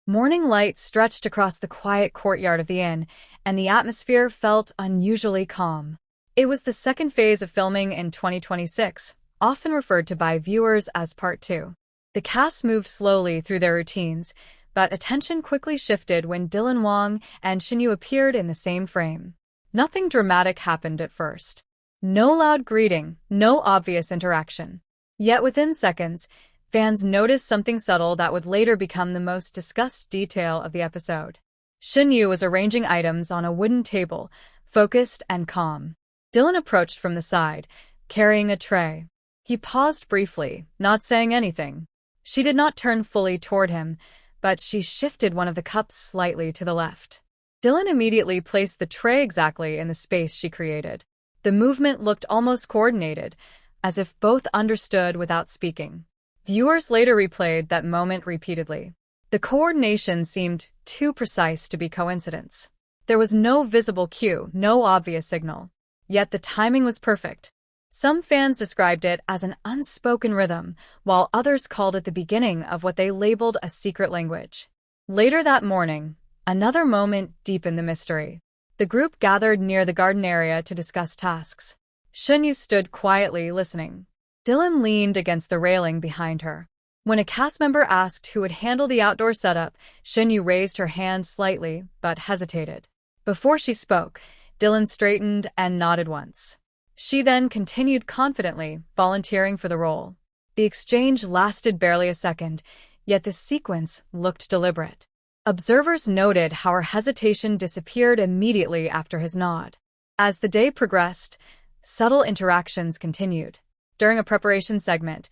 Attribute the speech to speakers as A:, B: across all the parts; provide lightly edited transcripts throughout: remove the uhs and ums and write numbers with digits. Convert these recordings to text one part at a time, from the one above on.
A: Morning light stretched across the quiet courtyard of the inn, and the atmosphere felt unusually calm. It was the second phase of filming in 2026, often referred to by viewers as Part 2. The cast moved slowly through their routines, but attention quickly shifted when Wang Shen Yue appeared in the same frame. Nothing dramatic happened at first. No loud greeting, no obvious interaction. Yet within seconds, fans noticed something subtle that would later become the most discussed detail of the episode. Shen Yue was arranging items on a wooden table, focused and calm. Dylan approached from the side, carrying a tray. He paused briefly, not saying anything. She did not turn fully toward him, but she shifted one of the cups slightly to the left. Dylan immediately placed the tray exactly in the space she created. The movement looked almost coordinated, as if both understood without speaking. Viewers later replayed that moment repeatedly. The coordination seemed too precise to be coincidence. There was no visible cue, no obvious signal. Yet the timing was perfect. Some fans described it as an unspoken rhythm, while others called it the beginning of what they labeled a secret language. Later that morning, another moment deepened the mystery. The group gathered near the garden area to discuss tasks. Shen Yue stood quietly listening. Dylan leaned against the railing behind her. When a cast member asked who would handle the outdoor setup, Shen Yue raised her hand slightly, but hesitated. Before she spoke, Dylan straightened and nodded once. She then continued confidently, volunteering for the role. The exchange lasted barely a second, yet the sequence looked deliberate. Observers noted how her hesitation disappeared immediately after his nod. As the day progressed, subtle interactions continued. During a preparation segment,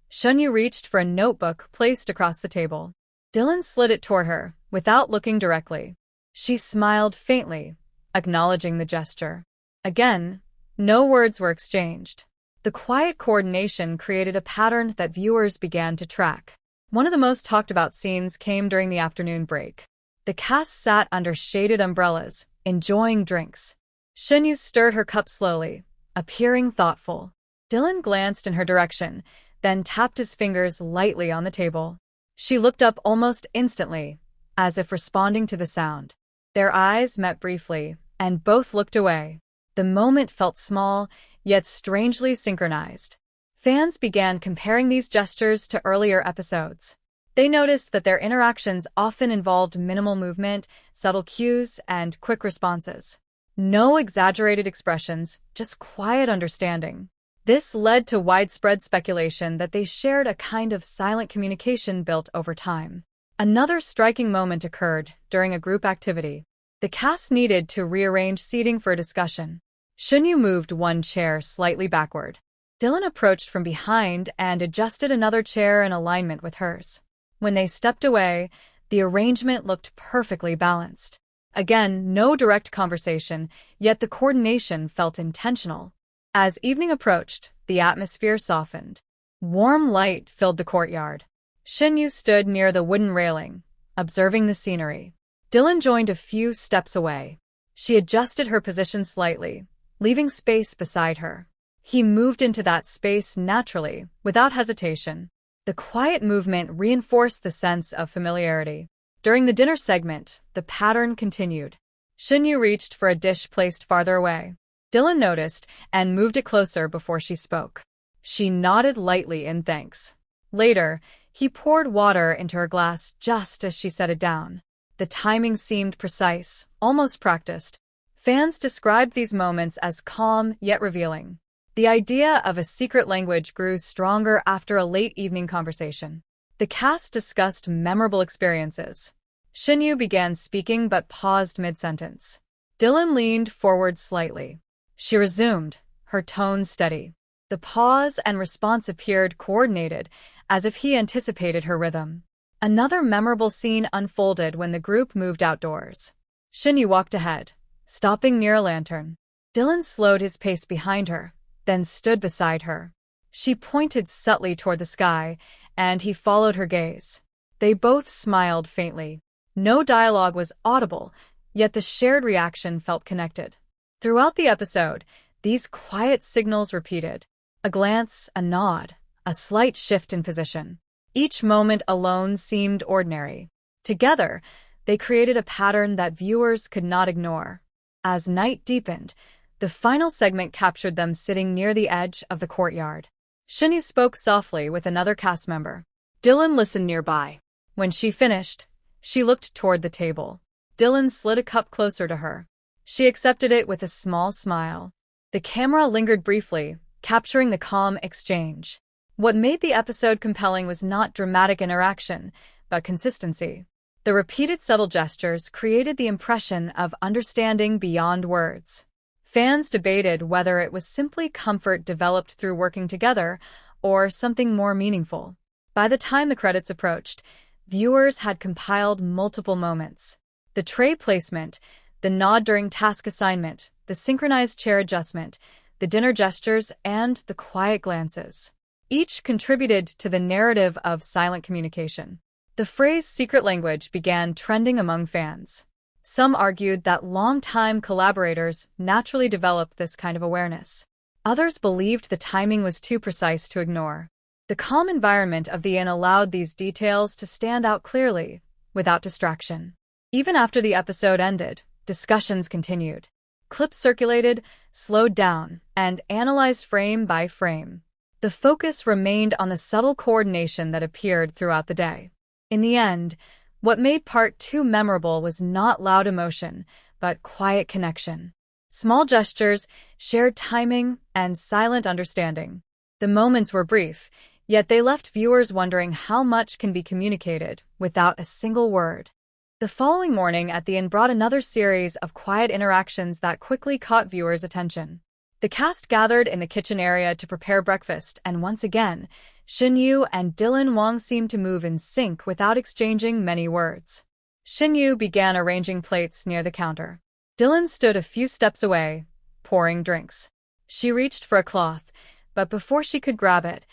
A: Shen Yue reached for a notebook placed across the table. Dylan slid it toward her, without looking directly. She smiled faintly, acknowledging the gesture. Again, no words were exchanged. The quiet coordination created a pattern that viewers began to track. One of the most talked about scenes came during the afternoon break. The cast sat under shaded umbrellas, enjoying drinks. Shen Yue stirred her cup slowly, appearing thoughtful. Dylan glanced in her direction, then tapped his fingers lightly on the table. She looked up almost instantly, as if responding to the sound. Their eyes met briefly, and both looked away. The moment felt small, yet strangely synchronized. Fans began comparing these gestures to earlier episodes. They noticed that their interactions often involved minimal movement, subtle cues, and quick responses. No exaggerated expressions, just quiet understanding. This led to widespread speculation that they shared a kind of silent communication built over time. Another striking moment occurred during a group activity. The cast needed to rearrange seating for a discussion. Shen Yue moved one chair slightly backward. Dylan approached from behind and adjusted another chair in alignment with hers. When they stepped away, the arrangement looked perfectly balanced. Again, no direct conversation, yet the coordination felt intentional. As evening approached, the atmosphere softened. Warm light filled the courtyard. Shen Yue stood near the wooden railing, observing the scenery. Dylan joined a few steps away. She adjusted her position slightly, leaving space beside her. He moved into that space naturally, without hesitation. The quiet movement reinforced the sense of familiarity. During the dinner segment, the pattern continued. Shen Yue reached for a dish placed farther away. Dylan noticed and moved it closer before she spoke. She nodded lightly in thanks. Later, he poured water into her glass just as she set it down. The timing seemed precise, almost practiced. Fans described these moments as calm yet revealing. The idea of a secret language grew stronger after a late evening conversation. The cast discussed memorable experiences. Shen Yue began speaking but paused mid-sentence. Dylan leaned forward slightly. She resumed, her tone steady. The pause and response appeared coordinated, as if he anticipated her rhythm. Another memorable scene unfolded when the group moved outdoors. Shen Yue walked ahead, stopping near a lantern. Dylan slowed his pace behind her, then stood beside her. She pointed subtly toward the sky, and he followed her gaze. They both smiled faintly. No dialogue was audible, yet the shared reaction felt connected. Throughout the episode, these quiet signals repeated. A glance, a nod, a slight shift in position. Each moment alone seemed ordinary. Together, they created a pattern that viewers could not ignore. As night deepened, the final segment captured them sitting near the edge of the courtyard. Shen Yue spoke softly with another cast member. Dylan listened nearby. When she finished, she looked toward the table. Dylan slid a cup closer to her. She accepted it with a small smile. The camera lingered briefly, capturing the calm exchange. What made the episode compelling was not dramatic interaction, but consistency. The repeated subtle gestures created the impression of understanding beyond words. Fans debated whether it was simply comfort developed through working together or something more meaningful. By the time the credits approached, viewers had compiled multiple moments. The tray placement, the nod during task assignment, the synchronized chair adjustment, the dinner gestures, and the quiet glances. Each contributed to the narrative of silent communication. The phrase secret language began trending among fans. Some argued that long-time collaborators naturally developed this kind of awareness. Others believed the timing was too precise to ignore. The calm environment of the inn allowed these details to stand out clearly, without distraction. Even after the episode ended, discussions continued. Clips circulated, slowed down, and analyzed frame by frame. The focus remained on the subtle coordination that appeared throughout the day. In the end, what made Part 2 memorable was not loud emotion, but quiet connection. Small gestures, shared timing, and silent understanding. The moments were brief, yet they left viewers wondering how much can be communicated without a single word. The following morning at the inn brought another series of quiet interactions that quickly caught viewers' attention. The cast gathered in the kitchen area to prepare breakfast, and once again, Shen Yue and Dylan Wang seemed to move in sync without exchanging many words. Shen Yue began arranging plates near the counter. Dylan stood a few steps away, pouring drinks. She reached for a cloth, but before she could grab it,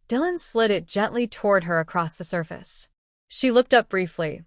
A: Dylan slid it gently toward her across the surface. She looked up briefly,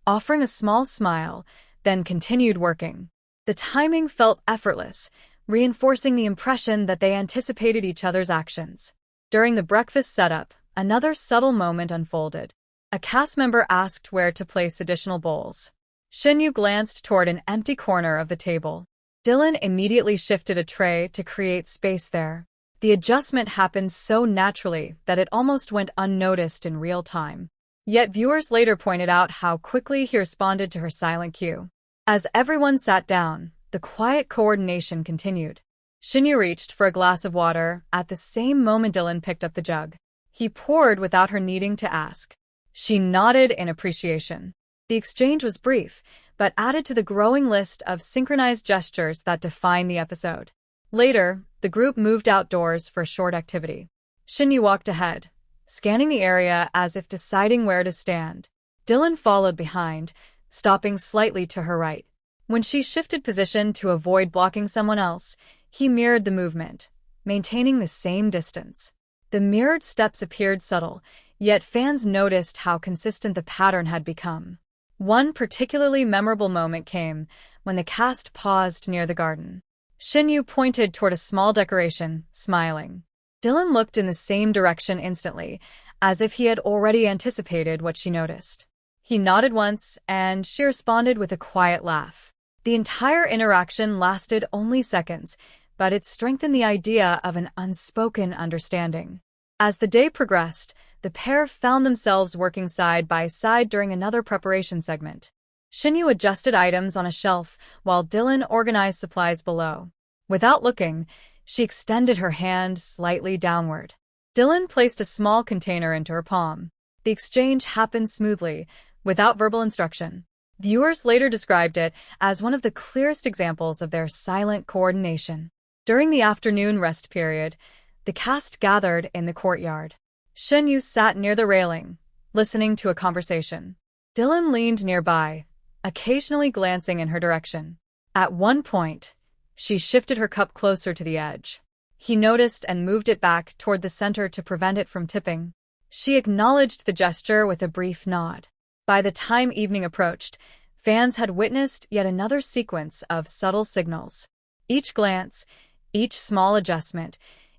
A: offering a small smile, then continued working. The timing felt effortless, reinforcing the impression that they anticipated each other's actions. During the breakfast setup, another subtle moment unfolded. A cast member asked where to place additional bowls. Shen Yue glanced toward an empty corner of the table. Dylan immediately shifted a tray to create space there. The adjustment happened so naturally that it almost went unnoticed in real time. Yet viewers later pointed out how quickly he responded to her silent cue. As everyone sat down, the quiet coordination continued. Shen Yue reached for a glass of water. At the same moment, Dylan picked up the jug. He poured without her needing to ask. She nodded in appreciation. The exchange was brief, but added to the growing list of synchronized gestures that defined the episode. Later, the group moved outdoors for a short activity. Shen Yue walked ahead, scanning the area as if deciding where to stand. Dylan followed behind, stopping slightly to her right. When she shifted position to avoid blocking someone else, he mirrored the movement, maintaining the same distance. The mirrored steps appeared subtle, yet fans noticed how consistent the pattern had become. One particularly memorable moment came when the cast paused near the garden. Shen Yue pointed toward a small decoration, smiling. Dylan looked in the same direction instantly, as if he had already anticipated what she noticed. He nodded once, and she responded with a quiet laugh. The entire interaction lasted only seconds, but it strengthened the idea of an unspoken understanding. As the day progressed, the pair found themselves working side by side during another preparation segment. Shen Yue adjusted items on a shelf, while Dylan organized supplies below. Without looking, she extended her hand slightly downward. Dylan placed a small container into her palm. The exchange happened smoothly, without verbal instruction. Viewers later described it as one of the clearest examples of their silent coordination. During the afternoon rest period, the cast gathered in the courtyard. Shen Yue sat near the railing, listening to a conversation. Dylan leaned nearby, occasionally glancing in her direction. At one point, she shifted her cup closer to the edge. He noticed and moved it back toward the center to prevent it from tipping. She acknowledged the gesture with a brief nod. By the time evening approached, fans had witnessed yet another sequence of subtle signals. Each glance, each small adjustment,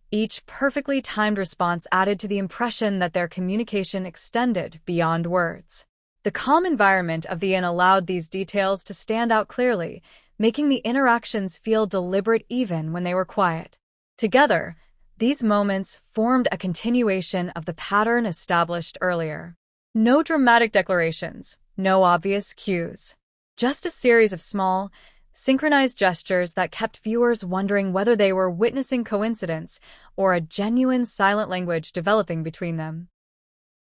A: each perfectly timed response added to the impression that their communication extended beyond words. The calm environment of the inn allowed these details to stand out clearly, making the interactions feel deliberate even when they were quiet. Together, these moments formed a continuation of the pattern established earlier. No dramatic declarations, no obvious cues. Just a series of small, synchronized gestures that kept viewers wondering whether they were witnessing coincidence or a genuine silent language developing between them.